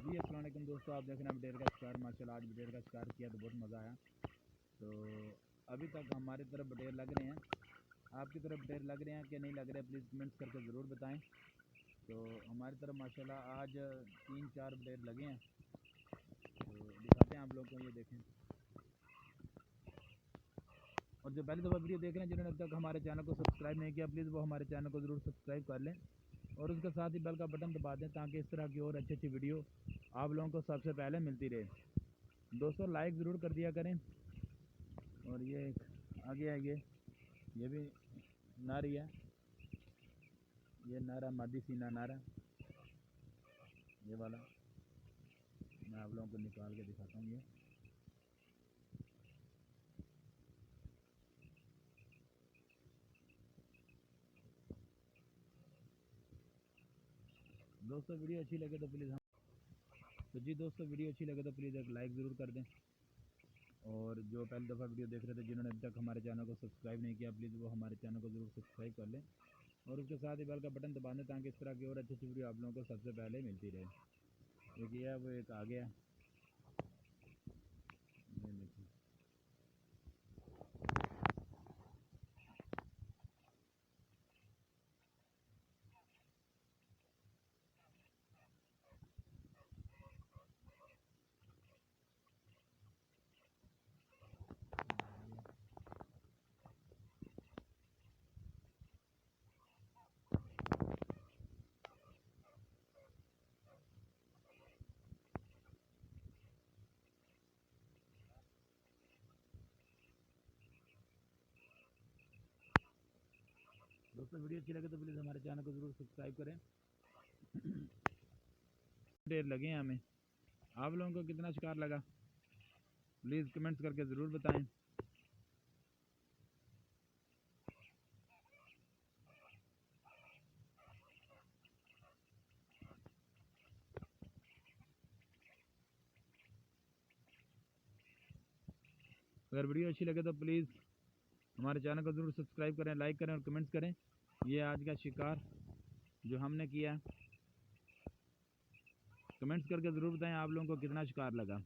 जी अस्सलाम वालेकुम दोस्तों, आप देख रहे हैं बटेर का शिकार। माशाल्लाह आज बटेर का शिकार किया तो बहुत मज़ा आया। तो अभी तक हमारी तरफ बटेर लग रहे हैं, आपकी तरफ बटेर लग रहे हैं कि नहीं लग रहे, प्लीज़ कमेंट्स करके ज़रूर बताएं। तो हमारी तरफ माशाल्लाह आज 3-4 बटेर लगे हैं, तो दिखाते हैं आप लोगों को, ये देखें। और जो पहली दफ़ा वीडियो देख रहे हैं, जिन्होंने अब तक हमारे चैनल को सब्सक्राइब नहीं किया, प्लीज़ वो हमारे चैनल को ज़रूर सब्सक्राइब कर लें और उसके साथ ही बेल का बटन दबा दें, ताकि इस तरह की और अच्छी अच्छी वीडियो आप लोगों को सबसे पहले मिलती रहे। दोस्तों लाइक ज़रूर कर दिया करें। और ये आगे है, ये भी नारी है, ये नारा मादी सीना नारा, ये वाला मैं आप लोगों को निकाल के दिखाता हूँ। ये दोस्तों वीडियो अच्छी लगे तो प्लीज़ दोस्तों वीडियो अच्छी लगे तो प्लीज़ एक लाइक ज़रूर कर दें। और जो पहली दफ़ा वीडियो देख रहे थे, जिन्होंने अभी तक हमारे चैनल को सब्सक्राइब नहीं किया, प्लीज़ वो हमारे चैनल को ज़रूर सब्सक्राइब कर लें और उसके साथ ही बेल का बटन दबा दें, ताकि इस तरह की और अच्छी अच्छी वीडियो आप लोगों को सबसे पहले मिलती रहे। एक ये है, वो एक आ गया, ये देखिए। दोस्तों वीडियो अच्छी लगे तो प्लीज़ हमारे चैनल को ज़रूर सब्सक्राइब करें। ढेर लगे हैं हमें, आप लोगों को कितना शिकार लगा प्लीज़ कमेंट्स करके ज़रूर बताएं। अगर वीडियो अच्छी लगे तो प्लीज़ हमारे चैनल को ज़रूर सब्सक्राइब करें, लाइक करें और कमेंट्स करें। ये आज का शिकार जो हमने किया, कमेंट्स करके ज़रूर बताएं आप लोगों को कितना शिकार लगा।